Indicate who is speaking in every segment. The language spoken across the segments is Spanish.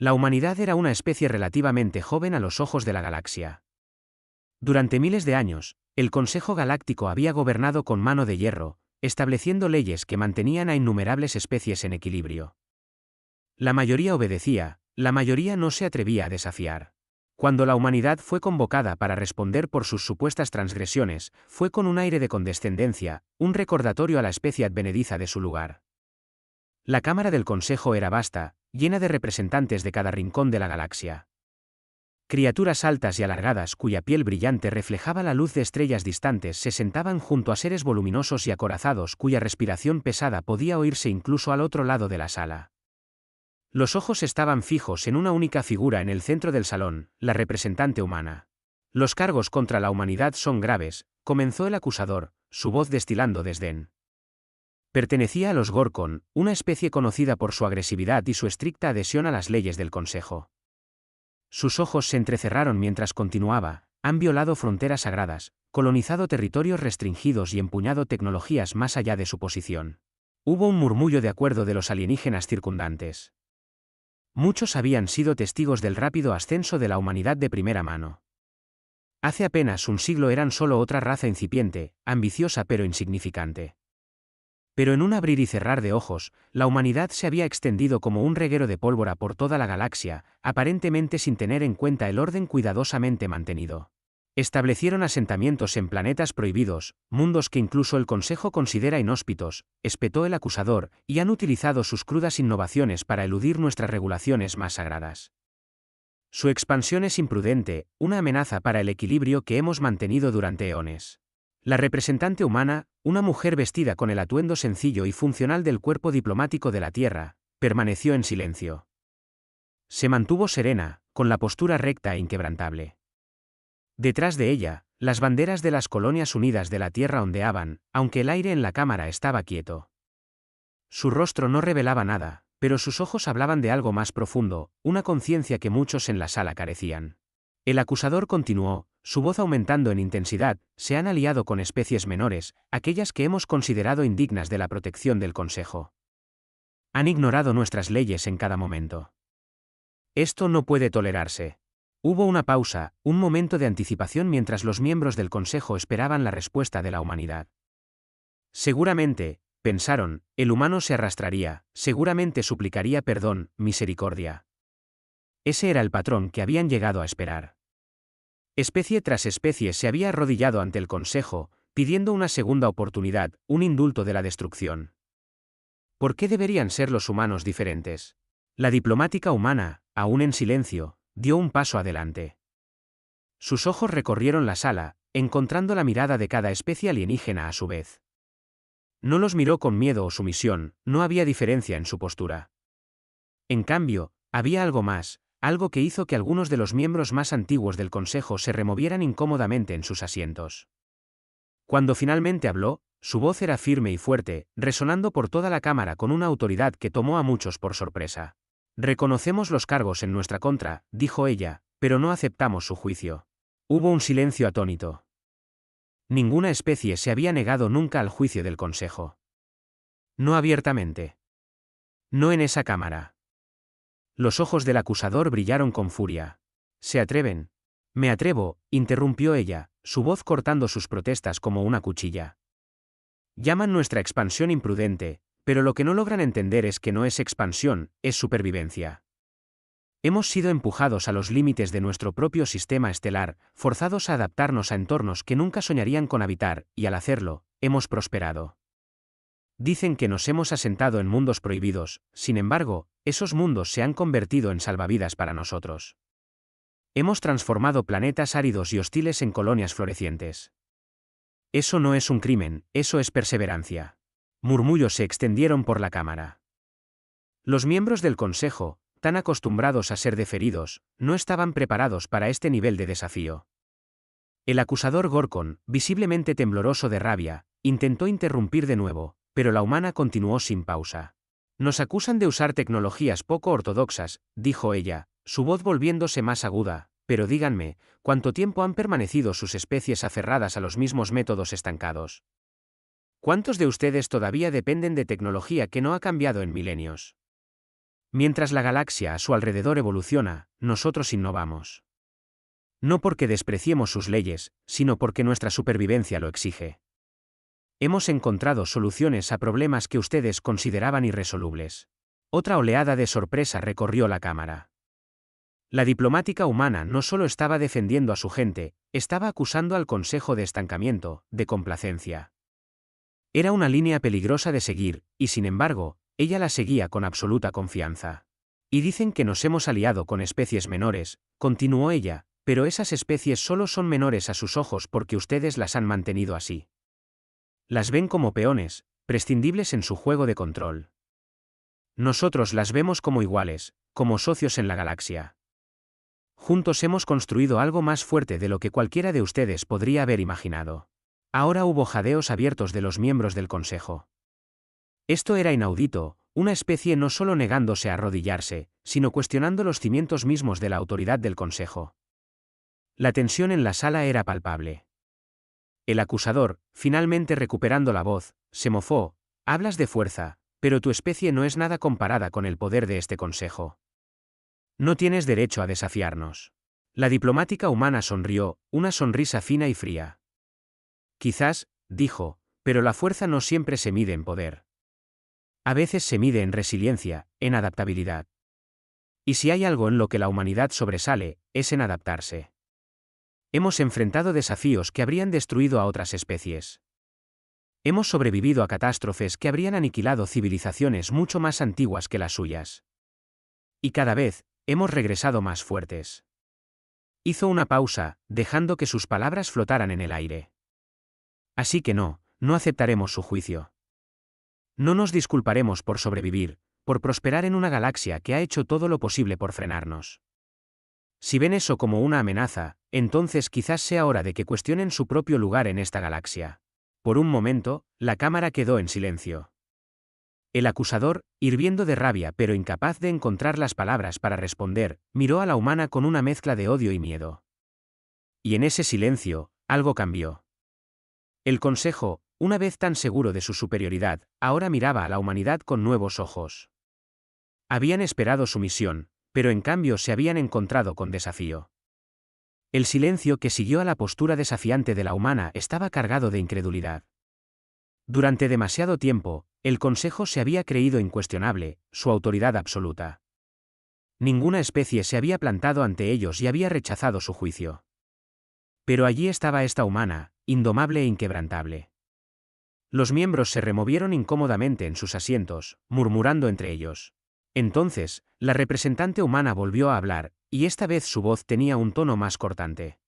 Speaker 1: La humanidad era una especie relativamente joven a los ojos de la galaxia. Durante miles de años, el Consejo Galáctico había gobernado con mano de hierro, estableciendo leyes que mantenían a innumerables especies en equilibrio. La mayoría obedecía, la mayoría no se atrevía a desafiar. Cuando la humanidad fue convocada para responder por sus supuestas transgresiones, fue con un aire de condescendencia, un recordatorio a la especie advenediza de su lugar. La Cámara del Consejo era vasta, llena de representantes de cada rincón de la galaxia. Criaturas altas y alargadas cuya piel brillante reflejaba la luz de estrellas distantes se sentaban junto a seres voluminosos y acorazados cuya respiración pesada podía oírse incluso al otro lado de la sala. Los ojos estaban fijos en una única figura en el centro del salón, la representante humana. Los cargos contra la humanidad son graves, comenzó el acusador, su voz destilando desdén. Pertenecía a los Gorkon, una especie conocida por su agresividad y su estricta adhesión a las leyes del Consejo. Sus ojos se entrecerraron mientras continuaba: han violado fronteras sagradas, colonizado territorios restringidos y empuñado tecnologías más allá de su posición. Hubo un murmullo de acuerdo de los alienígenas circundantes. Muchos habían sido testigos del rápido ascenso de la humanidad de primera mano. Hace apenas un siglo eran solo otra raza incipiente, ambiciosa pero insignificante. Pero en un abrir y cerrar de ojos, la humanidad se había extendido como un reguero de pólvora por toda la galaxia, aparentemente sin tener en cuenta el orden cuidadosamente mantenido. Establecieron asentamientos en planetas prohibidos, mundos que incluso el Consejo considera inhóspitos, espetó el acusador, y han utilizado sus crudas innovaciones para eludir nuestras regulaciones más sagradas. Su expansión es imprudente, una amenaza para el equilibrio que hemos mantenido durante eones. La representante humana, una mujer vestida con el atuendo sencillo y funcional del cuerpo diplomático de la Tierra, permaneció en silencio. Se mantuvo serena, con la postura recta e inquebrantable. Detrás de ella, las banderas de las Colonias Unidas de la Tierra ondeaban, aunque el aire en la cámara estaba quieto. Su rostro no revelaba nada, pero sus ojos hablaban de algo más profundo, una conciencia que muchos en la sala carecían. El acusador continuó, su voz aumentando en intensidad: se han aliado con especies menores, aquellas que hemos considerado indignas de la protección del Consejo. Han ignorado nuestras leyes en cada momento. Esto no puede tolerarse. Hubo una pausa, un momento de anticipación mientras los miembros del Consejo esperaban la respuesta de la humanidad. Seguramente, pensaron, el humano se arrastraría, seguramente suplicaría perdón, misericordia. Ese era el patrón que habían llegado a esperar. Especie tras especie se había arrodillado ante el Consejo, pidiendo una segunda oportunidad, un indulto de la destrucción. ¿Por qué deberían ser los humanos diferentes? La diplomática humana, aún en silencio, dio un paso adelante. Sus ojos recorrieron la sala, encontrando la mirada de cada especie alienígena a su vez. No los miró con miedo o sumisión, no había diferencia en su postura. En cambio, había algo más, algo que hizo que algunos de los miembros más antiguos del Consejo se removieran incómodamente en sus asientos. Cuando finalmente habló, su voz era firme y fuerte, resonando por toda la cámara con una autoridad que tomó a muchos por sorpresa. Reconocemos los cargos en nuestra contra, dijo ella, pero no aceptamos su juicio. Hubo un silencio atónito. Ninguna especie se había negado nunca al juicio del Consejo. No abiertamente. No en esa cámara. Los ojos del acusador brillaron con furia. ¿Se atreven? Me atrevo, interrumpió ella, su voz cortando sus protestas como una cuchilla. Llaman nuestra expansión imprudente, pero lo que no logran entender es que no es expansión, es supervivencia. Hemos sido empujados a los límites de nuestro propio sistema estelar, forzados a adaptarnos a entornos que nunca soñarían con habitar, y al hacerlo, hemos prosperado. Dicen que nos hemos asentado en mundos prohibidos, sin embargo, esos mundos se han convertido en salvavidas para nosotros. Hemos transformado planetas áridos y hostiles en colonias florecientes. Eso no es un crimen, eso es perseverancia. Murmullos se extendieron por la cámara. Los miembros del Consejo, tan acostumbrados a ser deferidos, no estaban preparados para este nivel de desafío. El acusador Gorkon, visiblemente tembloroso de rabia, intentó interrumpir de nuevo, pero la humana continuó sin pausa. Nos acusan de usar tecnologías poco ortodoxas, dijo ella, su voz volviéndose más aguda, pero díganme, ¿cuánto tiempo han permanecido sus especies aferradas a los mismos métodos estancados? ¿Cuántos de ustedes todavía dependen de tecnología que no ha cambiado en milenios? Mientras la galaxia a su alrededor evoluciona, nosotros innovamos. No porque despreciemos sus leyes, sino porque nuestra supervivencia lo exige. Hemos encontrado soluciones a problemas que ustedes consideraban irresolubles. Otra oleada de sorpresa recorrió la cámara. La diplomática humana no solo estaba defendiendo a su gente, estaba acusando al Consejo de estancamiento, de complacencia. Era una línea peligrosa de seguir, y sin embargo, ella la seguía con absoluta confianza. Y dicen que nos hemos aliado con especies menores, continuó ella, pero esas especies solo son menores a sus ojos porque ustedes las han mantenido así. Las ven como peones, prescindibles en su juego de control. Nosotros las vemos como iguales, como socios en la galaxia. Juntos hemos construido algo más fuerte de lo que cualquiera de ustedes podría haber imaginado. Ahora hubo jadeos abiertos de los miembros del Consejo. Esto era inaudito, una especie no solo negándose a arrodillarse, sino cuestionando los cimientos mismos de la autoridad del Consejo. La tensión en la sala era palpable. El acusador, finalmente recuperando la voz, se mofó: hablas de fuerza, pero tu especie no es nada comparada con el poder de este Consejo. No tienes derecho a desafiarnos. La diplomática humana sonrió, una sonrisa fina y fría. Quizás, dijo, pero la fuerza no siempre se mide en poder. A veces se mide en resiliencia, en adaptabilidad. Y si hay algo en lo que la humanidad sobresale, es en adaptarse. Hemos enfrentado desafíos que habrían destruido a otras especies. Hemos sobrevivido a catástrofes que habrían aniquilado civilizaciones mucho más antiguas que las suyas. Y cada vez, hemos regresado más fuertes. Hizo una pausa, dejando que sus palabras flotaran en el aire. Así que no aceptaremos su juicio. No nos disculparemos por sobrevivir, por prosperar en una galaxia que ha hecho todo lo posible por frenarnos. Si ven eso como una amenaza, entonces quizás sea hora de que cuestionen su propio lugar en esta galaxia. Por un momento, la cámara quedó en silencio. El acusador, hirviendo de rabia pero incapaz de encontrar las palabras para responder, miró a la humana con una mezcla de odio y miedo. Y en ese silencio, algo cambió. El Consejo, una vez tan seguro de su superioridad, ahora miraba a la humanidad con nuevos ojos. Habían esperado su misión, pero en cambio se habían encontrado con desafío. El silencio que siguió a la postura desafiante de la humana estaba cargado de incredulidad. Durante demasiado tiempo, el Consejo se había creído incuestionable, su autoridad absoluta. Ninguna especie se había plantado ante ellos y había rechazado su juicio. Pero allí estaba esta humana, indomable e inquebrantable. Los miembros se removieron incómodamente en sus asientos, murmurando entre ellos. Entonces, la representante humana volvió a hablar, y esta vez su voz tenía un tono más cortante.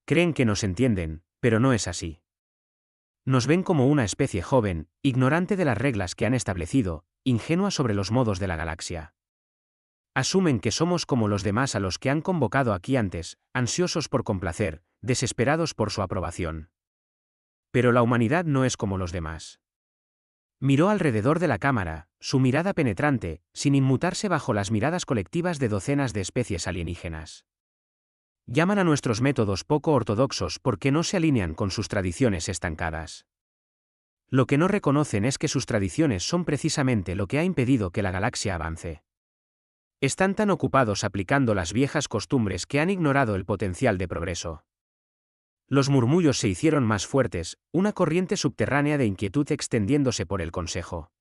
Speaker 1: Creen que nos entienden, pero no es así. Nos ven como una especie joven, ignorante de las reglas que han establecido, ingenua sobre los modos de la galaxia. Asumen que somos como los demás a los que han convocado aquí antes, ansiosos por complacer, desesperados por su aprobación. Pero la humanidad no es como los demás. Miró alrededor de la cámara, su mirada penetrante, sin inmutarse bajo las miradas colectivas de docenas de especies alienígenas. Llaman a nuestros métodos poco ortodoxos porque no se alinean con sus tradiciones estancadas. Lo que no reconocen es que sus tradiciones son precisamente lo que ha impedido que la galaxia avance. Están tan ocupados aplicando las viejas costumbres que han ignorado el potencial de progreso. Los murmullos se hicieron más fuertes, una corriente subterránea de inquietud extendiéndose por el Consejo.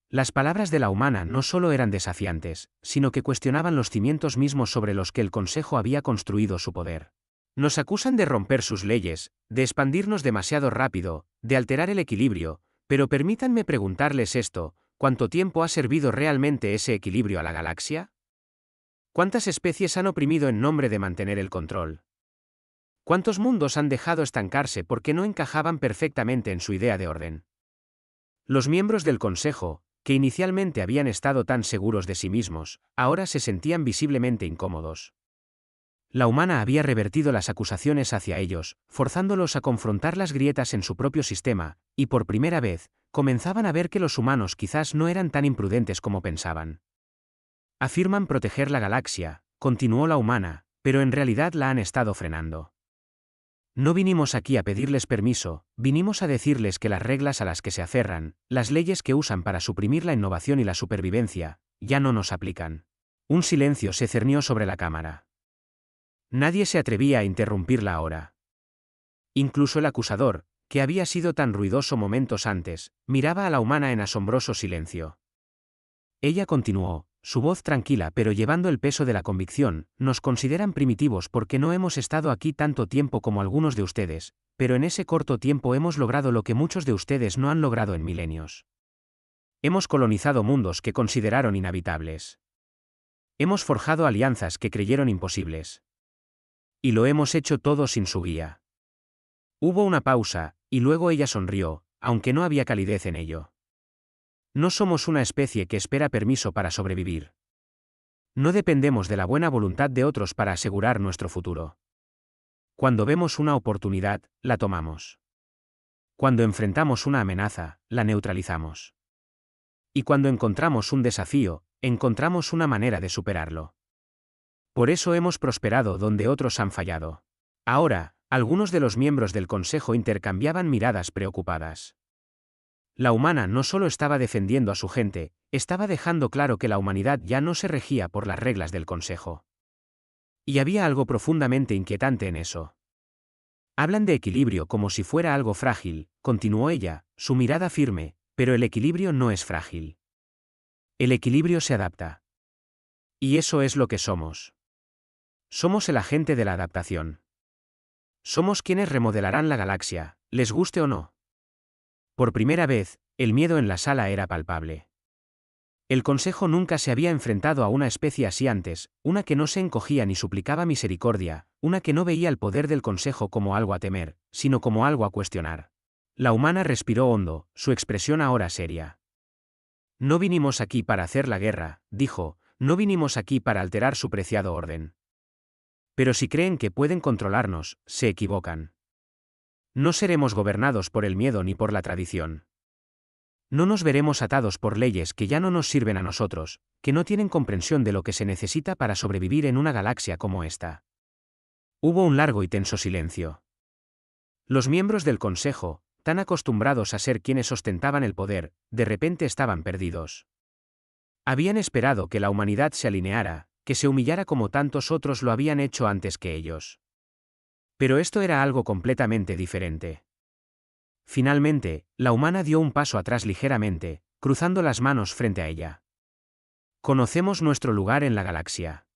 Speaker 1: Las palabras de la humana no solo eran desafiantes, sino que cuestionaban los cimientos mismos sobre los que el Consejo había construido su poder. Nos acusan de romper sus leyes, de expandirnos demasiado rápido, de alterar el equilibrio, pero permítanme preguntarles esto: ¿cuánto tiempo ha servido realmente ese equilibrio a la galaxia? ¿Cuántas especies han oprimido en nombre de mantener el control? ¿Cuántos mundos han dejado estancarse porque no encajaban perfectamente en su idea de orden? Los miembros del Consejo, que inicialmente habían estado tan seguros de sí mismos, ahora se sentían visiblemente incómodos. La humana había revertido las acusaciones hacia ellos, forzándolos a confrontar las grietas en su propio sistema, y por primera vez, comenzaban a ver que los humanos quizás no eran tan imprudentes como pensaban. Afirman proteger la galaxia, continuó la humana, pero en realidad la han estado frenando. No vinimos aquí a pedirles permiso, vinimos a decirles que las reglas a las que se aferran, las leyes que usan para suprimir la innovación y la supervivencia, ya no nos aplican. Un silencio se cernió sobre la cámara. Nadie se atrevía a interrumpirla ahora. Incluso el acusador, que había sido tan ruidoso momentos antes, miraba a la humana en asombroso silencio. Ella continuó, su voz tranquila pero llevando el peso de la convicción: nos consideran primitivos porque no hemos estado aquí tanto tiempo como algunos de ustedes, pero en ese corto tiempo hemos logrado lo que muchos de ustedes no han logrado en milenios. Hemos colonizado mundos que consideraron inhabitables. Hemos forjado alianzas que creyeron imposibles. Y lo hemos hecho todo sin su guía. Hubo una pausa, y luego ella sonrió, aunque no había calidez en ello. No somos una especie que espera permiso para sobrevivir. No dependemos de la buena voluntad de otros para asegurar nuestro futuro. Cuando vemos una oportunidad, la tomamos. Cuando enfrentamos una amenaza, la neutralizamos. Y cuando encontramos un desafío, encontramos una manera de superarlo. Por eso hemos prosperado donde otros han fallado. Ahora, algunos de los miembros del Consejo intercambiaban miradas preocupadas. La humana no solo estaba defendiendo a su gente, estaba dejando claro que la humanidad ya no se regía por las reglas del Consejo. Y había algo profundamente inquietante en eso. Hablan de equilibrio como si fuera algo frágil, continuó ella, su mirada firme, pero el equilibrio no es frágil. El equilibrio se adapta. Y eso es lo que somos. Somos el agente de la adaptación. Somos quienes remodelarán la galaxia, les guste o no. Por primera vez, el miedo en la sala era palpable. El Consejo nunca se había enfrentado a una especie así antes, una que no se encogía ni suplicaba misericordia, una que no veía el poder del Consejo como algo a temer, sino como algo a cuestionar. La humana respiró hondo, su expresión ahora seria. No vinimos aquí para hacer la guerra, dijo, no vinimos aquí para alterar su preciado orden. Pero si creen que pueden controlarnos, se equivocan. No seremos gobernados por el miedo ni por la tradición. No nos veremos atados por leyes que ya no nos sirven a nosotros, que no tienen comprensión de lo que se necesita para sobrevivir en una galaxia como esta. Hubo un largo y tenso silencio. Los miembros del Consejo, tan acostumbrados a ser quienes ostentaban el poder, de repente estaban perdidos. Habían esperado que la humanidad se alineara, que se humillara como tantos otros lo habían hecho antes que ellos. Pero esto era algo completamente diferente. Finalmente, la humana dio un paso atrás ligeramente, cruzando las manos frente a ella. Conocemos nuestro lugar en la galaxia.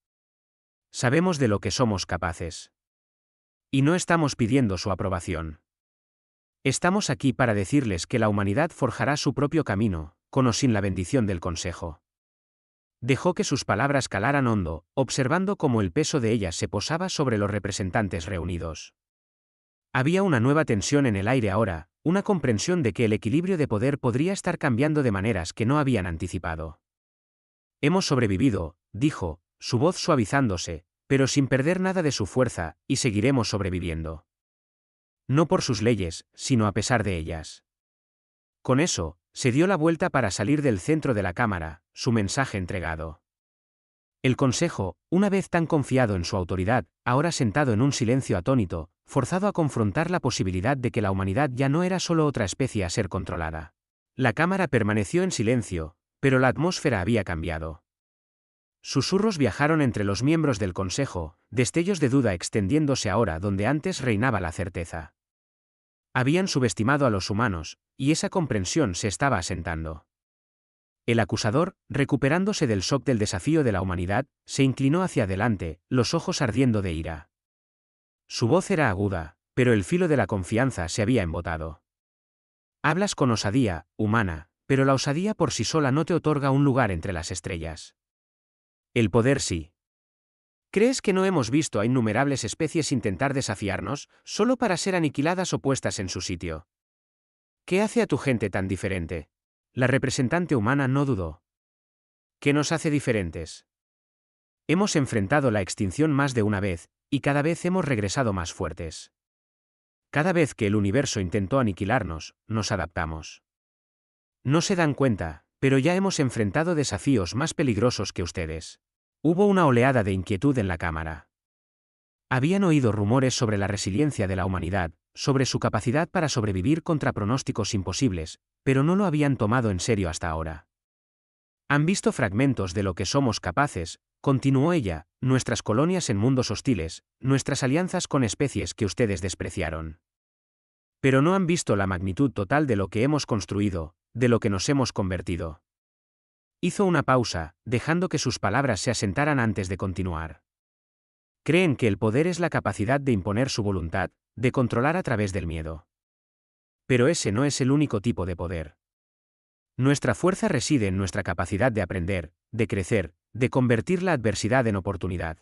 Speaker 1: Sabemos de lo que somos capaces. Y no estamos pidiendo su aprobación. Estamos aquí para decirles que la humanidad forjará su propio camino, con o sin la bendición del Consejo. Dejó que sus palabras calaran hondo, observando cómo el peso de ellas se posaba sobre los representantes reunidos. Había una nueva tensión en el aire ahora, una comprensión de que el equilibrio de poder podría estar cambiando de maneras que no habían anticipado. Hemos sobrevivido, dijo, su voz suavizándose, pero sin perder nada de su fuerza, y seguiremos sobreviviendo. No por sus leyes, sino a pesar de ellas. Con eso, se dio la vuelta para salir del centro de la cámara, su mensaje entregado. El Consejo, una vez tan confiado en su autoridad, ahora sentado en un silencio atónito, forzado a confrontar la posibilidad de que la humanidad ya no era solo otra especie a ser controlada. La cámara permaneció en silencio, pero la atmósfera había cambiado. Susurros viajaron entre los miembros del Consejo, destellos de duda extendiéndose ahora donde antes reinaba la certeza. Habían subestimado a los humanos, y esa comprensión se estaba asentando. El acusador, recuperándose del shock del desafío de la humanidad, se inclinó hacia adelante, los ojos ardiendo de ira. Su voz era aguda, pero el filo de la confianza se había embotado. Hablas con osadía, humana, pero la osadía por sí sola no te otorga un lugar entre las estrellas. El poder sí. ¿Crees que no hemos visto a innumerables especies intentar desafiarnos, solo para ser aniquiladas o puestas en su sitio? ¿Qué hace a tu gente tan diferente? La representante humana no dudó. ¿Qué nos hace diferentes? Hemos enfrentado la extinción más de una vez, y cada vez hemos regresado más fuertes. Cada vez que el universo intentó aniquilarnos, nos adaptamos. No se dan cuenta, pero ya hemos enfrentado desafíos más peligrosos que ustedes. Hubo una oleada de inquietud en la cámara. Habían oído rumores sobre la resiliencia de la humanidad, sobre su capacidad para sobrevivir contra pronósticos imposibles, pero no lo habían tomado en serio hasta ahora. Han visto fragmentos de lo que somos capaces, continuó ella, nuestras colonias en mundos hostiles, nuestras alianzas con especies que ustedes despreciaron. Pero no han visto la magnitud total de lo que hemos construido, de lo que nos hemos convertido. Hizo una pausa, dejando que sus palabras se asentaran antes de continuar. Creen que el poder es la capacidad de imponer su voluntad, de controlar a través del miedo. Pero ese no es el único tipo de poder. Nuestra fuerza reside en nuestra capacidad de aprender, de crecer, de convertir la adversidad en oportunidad.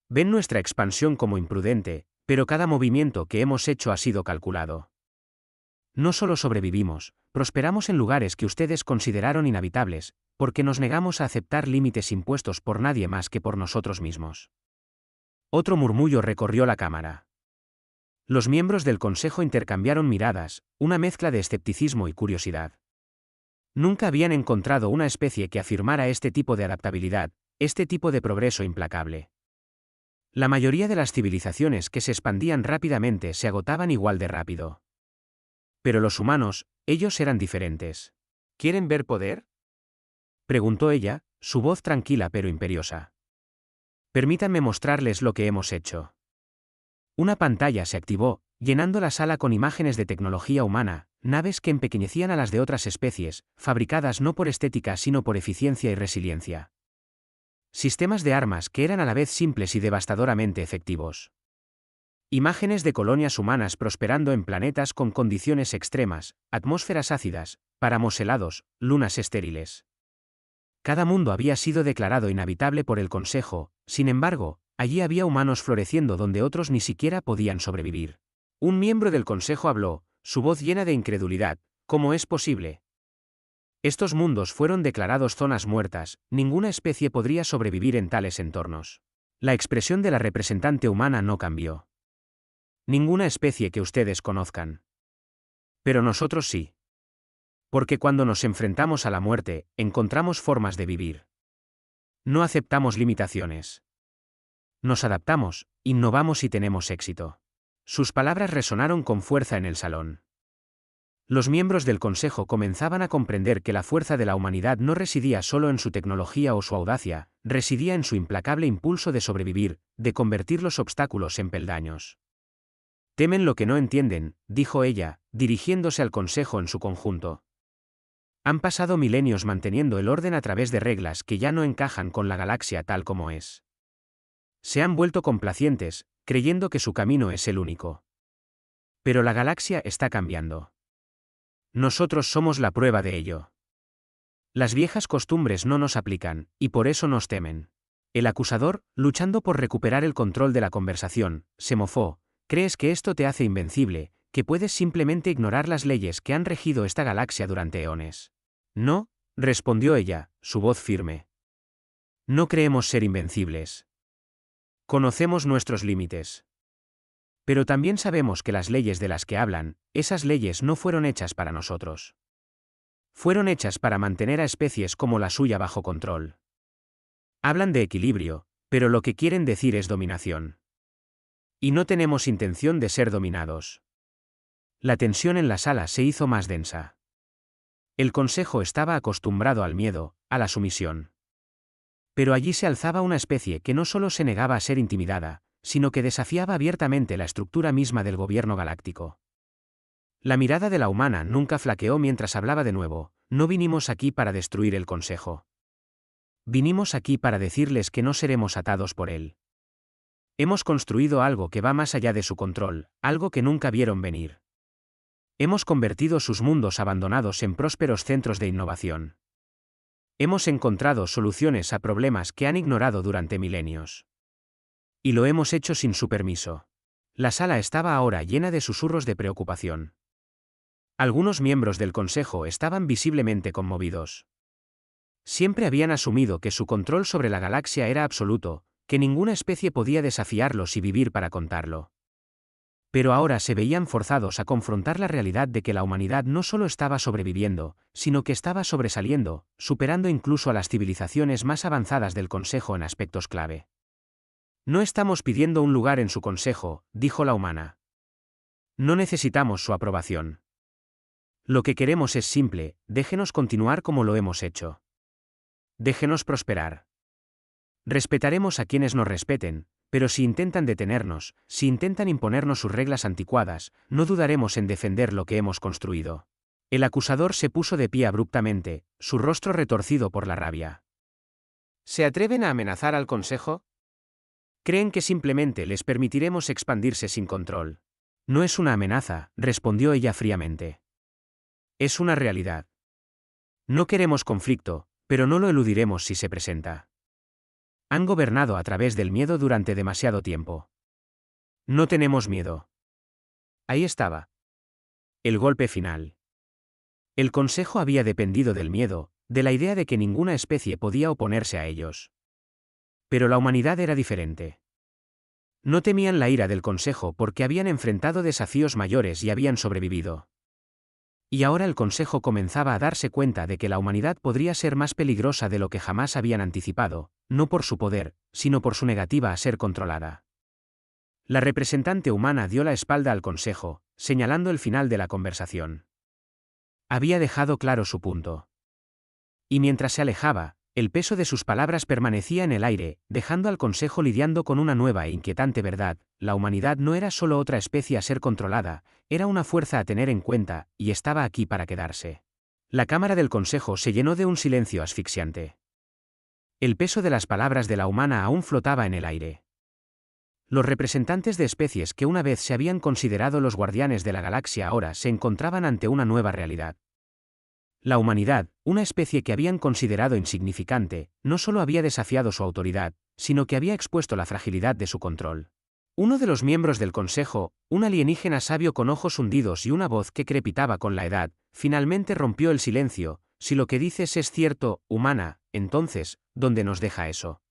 Speaker 1: Ven nuestra expansión como imprudente, pero cada movimiento que hemos hecho ha sido calculado. No solo sobrevivimos, prosperamos en lugares que ustedes consideraron inhabitables, porque nos negamos a aceptar límites impuestos por nadie más que por nosotros mismos. Otro murmullo recorrió la cámara. Los miembros del consejo intercambiaron miradas, una mezcla de escepticismo y curiosidad. Nunca habían encontrado una especie que afirmara este tipo de adaptabilidad, este tipo de progreso implacable. La mayoría de las civilizaciones que se expandían rápidamente se agotaban igual de rápido. Pero los humanos, ellos eran diferentes. ¿Quieren ver poder?, preguntó ella, su voz tranquila pero imperiosa. Permítanme mostrarles lo que hemos hecho. Una pantalla se activó, llenando la sala con imágenes de tecnología humana, naves que empequeñecían a las de otras especies, fabricadas no por estética sino por eficiencia y resiliencia. Sistemas de armas que eran a la vez simples y devastadoramente efectivos. Imágenes de colonias humanas prosperando en planetas con condiciones extremas, atmósferas ácidas, páramos helados, lunas estériles. Cada mundo había sido declarado inhabitable por el Consejo, sin embargo, allí había humanos floreciendo donde otros ni siquiera podían sobrevivir. Un miembro del Consejo habló, su voz llena de incredulidad: ¿cómo es posible? Estos mundos fueron declarados zonas muertas, ninguna especie podría sobrevivir en tales entornos. La expresión de la representante humana no cambió. Ninguna especie que ustedes conozcan. Pero nosotros sí. Porque cuando nos enfrentamos a la muerte, encontramos formas de vivir. No aceptamos limitaciones. Nos adaptamos, innovamos y tenemos éxito. Sus palabras resonaron con fuerza en el salón. Los miembros del Consejo comenzaban a comprender que la fuerza de la humanidad no residía solo en su tecnología o su audacia, residía en su implacable impulso de sobrevivir, de convertir los obstáculos en peldaños. Temen lo que no entienden, dijo ella, dirigiéndose al Consejo en su conjunto. Han pasado milenios manteniendo el orden a través de reglas que ya no encajan con la galaxia tal como es. Se han vuelto complacientes, creyendo que su camino es el único. Pero la galaxia está cambiando. Nosotros somos la prueba de ello. Las viejas costumbres no nos aplican, y por eso nos temen. El acusador, luchando por recuperar el control de la conversación, se mofó: ¿crees que esto te hace invencible, que puedes simplemente ignorar las leyes que han regido esta galaxia durante eones? No, respondió ella, su voz firme. No creemos ser invencibles. Conocemos nuestros límites. Pero también sabemos que las leyes de las que hablan, esas leyes no fueron hechas para nosotros. Fueron hechas para mantener a especies como la suya bajo control. Hablan de equilibrio, pero lo que quieren decir es dominación. Y no tenemos intención de ser dominados. La tensión en la sala se hizo más densa. El Consejo estaba acostumbrado al miedo, a la sumisión. Pero allí se alzaba una especie que no solo se negaba a ser intimidada, sino que desafiaba abiertamente la estructura misma del gobierno galáctico. La mirada de la humana nunca flaqueó mientras hablaba de nuevo: no vinimos aquí para destruir el Consejo. Vinimos aquí para decirles que no seremos atados por él. Hemos construido algo que va más allá de su control, algo que nunca vieron venir. Hemos convertido sus mundos abandonados en prósperos centros de innovación. Hemos encontrado soluciones a problemas que han ignorado durante milenios. Y lo hemos hecho sin su permiso. La sala estaba ahora llena de susurros de preocupación. Algunos miembros del Consejo estaban visiblemente conmovidos. Siempre habían asumido que su control sobre la galaxia era absoluto, que ninguna especie podía desafiarlos y vivir para contarlo. Pero ahora se veían forzados a confrontar la realidad de que la humanidad no solo estaba sobreviviendo, sino que estaba sobresaliendo, superando incluso a las civilizaciones más avanzadas del Consejo en aspectos clave. No estamos pidiendo un lugar en su Consejo, dijo la humana. No necesitamos su aprobación. Lo que queremos es simple: déjenos continuar como lo hemos hecho. Déjenos prosperar. Respetaremos a quienes nos respeten, pero si intentan detenernos, si intentan imponernos sus reglas anticuadas, no dudaremos en defender lo que hemos construido. El acusador se puso de pie abruptamente, su rostro retorcido por la rabia. ¿Se atreven a amenazar al Consejo? Creen que simplemente les permitiremos expandirse sin control. No es una amenaza, respondió ella fríamente. Es una realidad. No queremos conflicto, pero no lo eludiremos si se presenta. Han gobernado a través del miedo durante demasiado tiempo. No tenemos miedo. Ahí estaba. El golpe final. El Consejo había dependido del miedo, de la idea de que ninguna especie podía oponerse a ellos. Pero la humanidad era diferente. No temían la ira del Consejo porque habían enfrentado desafíos mayores y habían sobrevivido. Y ahora el Consejo comenzaba a darse cuenta de que la humanidad podría ser más peligrosa de lo que jamás habían anticipado, no por su poder, sino por su negativa a ser controlada. La representante humana dio la espalda al Consejo, señalando el final de la conversación. Había dejado claro su punto. Y mientras se alejaba, el peso de sus palabras permanecía en el aire, dejando al Consejo lidiando con una nueva e inquietante verdad: la humanidad no era solo otra especie a ser controlada, era una fuerza a tener en cuenta, y estaba aquí para quedarse. La cámara del Consejo se llenó de un silencio asfixiante. El peso de las palabras de la humana aún flotaba en el aire. Los representantes de especies que una vez se habían considerado los guardianes de la galaxia ahora se encontraban ante una nueva realidad. La humanidad, una especie que habían considerado insignificante, no solo había desafiado su autoridad, sino que había expuesto la fragilidad de su control. Uno de los miembros del Consejo, un alienígena sabio con ojos hundidos y una voz que crepitaba con la edad, finalmente rompió el silencio: si lo que dices es cierto, humana, entonces, ¿dónde nos deja eso?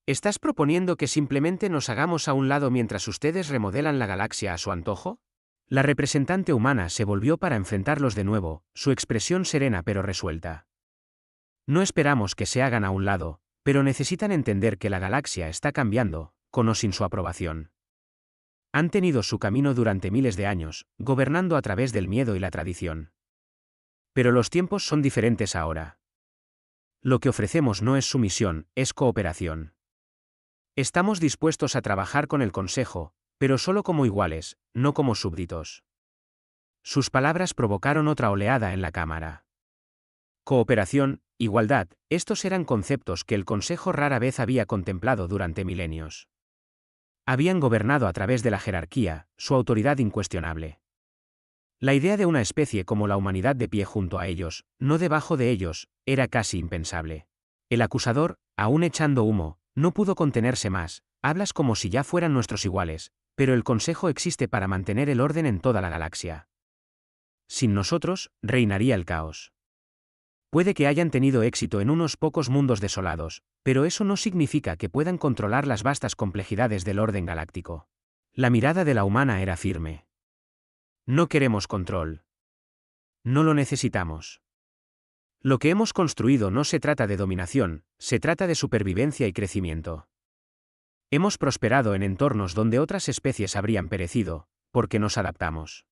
Speaker 1: ¿Estás proponiendo que simplemente nos hagamos a un lado mientras ustedes remodelan la galaxia a su antojo? La representante humana se volvió para enfrentarlos de nuevo, su expresión serena pero resuelta. No esperamos que se hagan a un lado, pero necesitan entender que la galaxia está cambiando, con o sin su aprobación. Han tenido su camino durante miles de años, gobernando a través del miedo y la tradición. Pero los tiempos son diferentes ahora. Lo que ofrecemos no es sumisión, es cooperación. Estamos dispuestos a trabajar con el Consejo, pero solo como iguales, no como súbditos. Sus palabras provocaron otra oleada en la Cámara. Cooperación, igualdad, estos eran conceptos que el Consejo rara vez había contemplado durante milenios. Habían gobernado a través de la jerarquía, su autoridad incuestionable. La idea de una especie como la humanidad de pie junto a ellos, no debajo de ellos, era casi impensable. El acusador, aún echando humo, no pudo contenerse más: hablas como si ya fueran nuestros iguales, pero el Consejo existe para mantener el orden en toda la galaxia. Sin nosotros, reinaría el caos. Puede que hayan tenido éxito en unos pocos mundos desolados, pero eso no significa que puedan controlar las vastas complejidades del orden galáctico. La mirada de la humana era firme. No queremos control. No lo necesitamos. Lo que hemos construido no se trata de dominación, se trata de supervivencia y crecimiento. Hemos prosperado en entornos donde otras especies habrían perecido, porque nos adaptamos.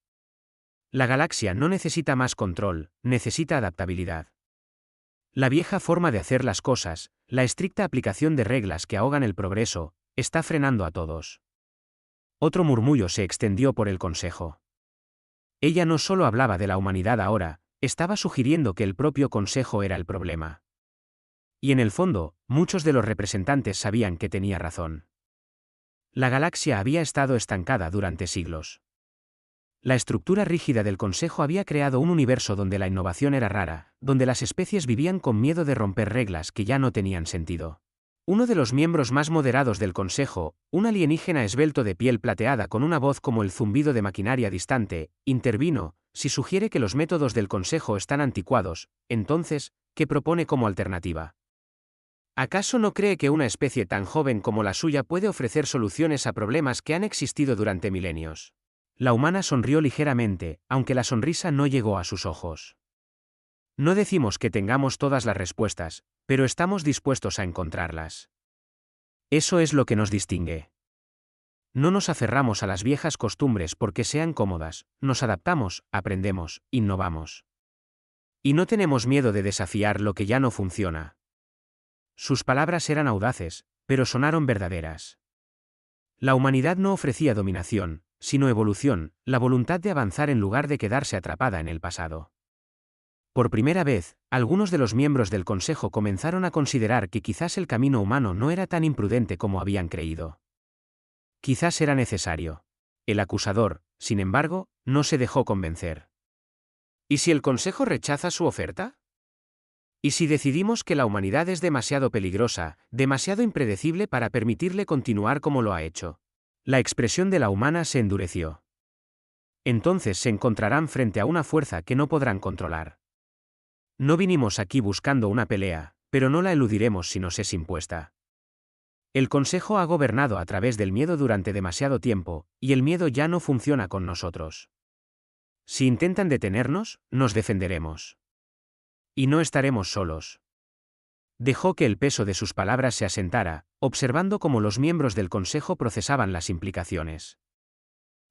Speaker 1: La galaxia no necesita más control, necesita adaptabilidad. La vieja forma de hacer las cosas, la estricta aplicación de reglas que ahogan el progreso, está frenando a todos. Otro murmullo se extendió por el Consejo. Ella no solo hablaba de la humanidad ahora, estaba sugiriendo que el propio Consejo era el problema. Y en el fondo, muchos de los representantes sabían que tenía razón. La galaxia había estado estancada durante siglos. La estructura rígida del Consejo había creado un universo donde la innovación era rara, donde las especies vivían con miedo de romper reglas que ya no tenían sentido. Uno de los miembros más moderados del Consejo, un alienígena esbelto de piel plateada con una voz como el zumbido de maquinaria distante, intervino: si sugiere que los métodos del Consejo están anticuados, entonces, ¿qué propone como alternativa? ¿Acaso no cree que una especie tan joven como la suya puede ofrecer soluciones a problemas que han existido durante milenios? La humana sonrió ligeramente, aunque la sonrisa no llegó a sus ojos. No decimos que tengamos todas las respuestas, pero estamos dispuestos a encontrarlas. Eso es lo que nos distingue. No nos aferramos a las viejas costumbres porque sean cómodas, nos adaptamos, aprendemos, innovamos. Y no tenemos miedo de desafiar lo que ya no funciona. Sus palabras eran audaces, pero sonaron verdaderas. La humanidad no ofrecía dominación, sino evolución, la voluntad de avanzar en lugar de quedarse atrapada en el pasado. Por primera vez, algunos de los miembros del Consejo comenzaron a considerar que quizás el camino humano no era tan imprudente como habían creído. Quizás era necesario. El acusador, sin embargo, no se dejó convencer. ¿Y si el Consejo rechaza su oferta? ¿Y si decidimos que la humanidad es demasiado peligrosa, demasiado impredecible para permitirle continuar como lo ha hecho? La expresión de la humana se endureció. Entonces se encontrarán frente a una fuerza que no podrán controlar. No vinimos aquí buscando una pelea, pero no la eludiremos si nos es impuesta. El Consejo ha gobernado a través del miedo durante demasiado tiempo, y el miedo ya no funciona con nosotros. Si intentan detenernos, nos defenderemos. Y no estaremos solos. Dejó que el peso de sus palabras se asentara, observando cómo los miembros del Consejo procesaban las implicaciones.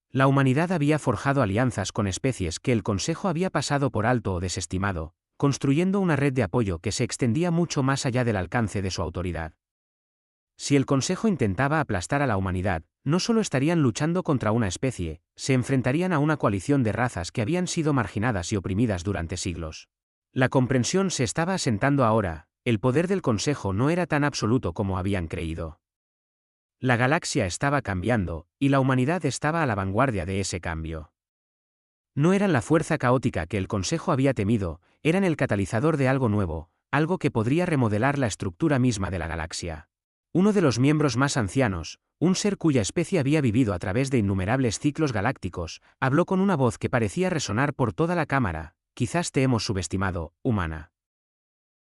Speaker 1: La humanidad había forjado alianzas con especies que el Consejo había pasado por alto o desestimado, construyendo una red de apoyo que se extendía mucho más allá del alcance de su autoridad. Si el Consejo intentaba aplastar a la humanidad, no solo estarían luchando contra una especie, se enfrentarían a una coalición de razas que habían sido marginadas y oprimidas durante siglos. La comprensión se estaba asentando ahora, el poder del Consejo no era tan absoluto como habían creído. La galaxia estaba cambiando, y la humanidad estaba a la vanguardia de ese cambio. No eran la fuerza caótica que el Consejo había temido, eran el catalizador de algo nuevo, algo que podría remodelar la estructura misma de la galaxia. Uno de los miembros más ancianos, un ser cuya especie había vivido a través de innumerables ciclos galácticos, habló con una voz que parecía resonar por toda la cámara: quizás te hemos subestimado, humana.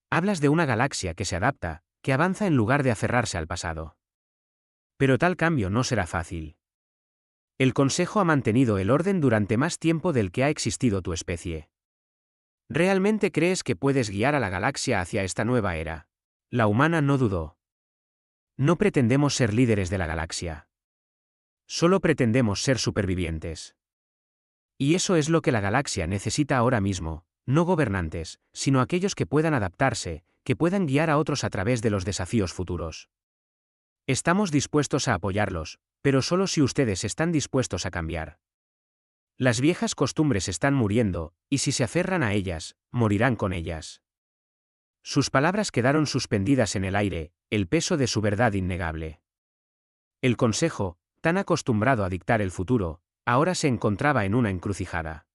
Speaker 1: Hablas de una galaxia que se adapta, que avanza en lugar de aferrarse al pasado. Pero tal cambio no será fácil. El Consejo ha mantenido el orden durante más tiempo del que ha existido tu especie. ¿Realmente crees que puedes guiar a la galaxia hacia esta nueva era? La humana no dudó. No pretendemos ser líderes de la galaxia. Solo pretendemos ser supervivientes. Y eso es lo que la galaxia necesita ahora mismo, no gobernantes, sino aquellos que puedan adaptarse, que puedan guiar a otros a través de los desafíos futuros. Estamos dispuestos a apoyarlos, pero solo si ustedes están dispuestos a cambiar. Las viejas costumbres están muriendo, y si se aferran a ellas, morirán con ellas. Sus palabras quedaron suspendidas en el aire, el peso de su verdad innegable. El Consejo, tan acostumbrado a dictar el futuro, ahora se encontraba en una encrucijada.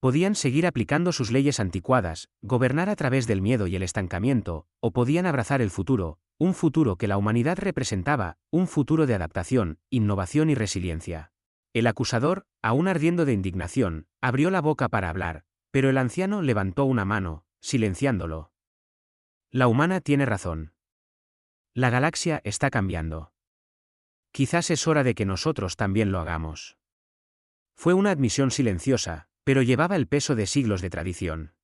Speaker 1: Podían seguir aplicando sus leyes anticuadas, gobernar a través del miedo y el estancamiento, o podían abrazar el futuro, un futuro que la humanidad representaba, un futuro de adaptación, innovación y resiliencia. El acusador, aún ardiendo de indignación, abrió la boca para hablar, pero el anciano levantó una mano, silenciándolo. La humana tiene razón. La galaxia está cambiando. Quizás es hora de que nosotros también lo hagamos. Fue una admisión silenciosa, pero llevaba el peso de siglos de tradición.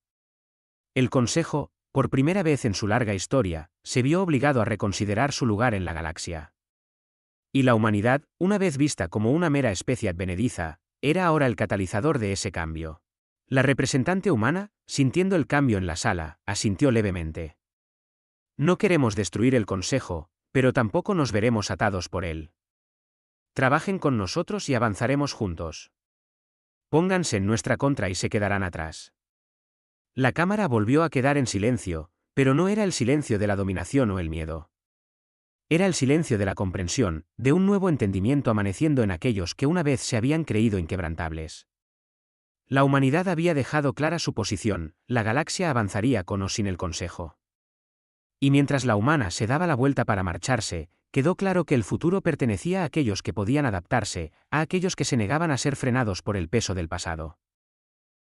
Speaker 1: El Consejo, por primera vez en su larga historia, se vio obligado a reconsiderar su lugar en la galaxia. Y la humanidad, una vez vista como una mera especie advenediza, era ahora el catalizador de ese cambio. La representante humana, sintiendo el cambio en la sala, asintió levemente. No queremos destruir el Consejo, pero tampoco nos veremos atados por él. Trabajen con nosotros y avanzaremos juntos. Pónganse en nuestra contra y se quedarán atrás. La cámara volvió a quedar en silencio, pero no era el silencio de la dominación o el miedo. Era el silencio de la comprensión, de un nuevo entendimiento amaneciendo en aquellos que una vez se habían creído inquebrantables. La humanidad había dejado clara su posición, la galaxia avanzaría con o sin el Consejo. Y mientras la humana se daba la vuelta para marcharse, quedó claro que el futuro pertenecía a aquellos que podían adaptarse, a aquellos que se negaban a ser frenados por el peso del pasado.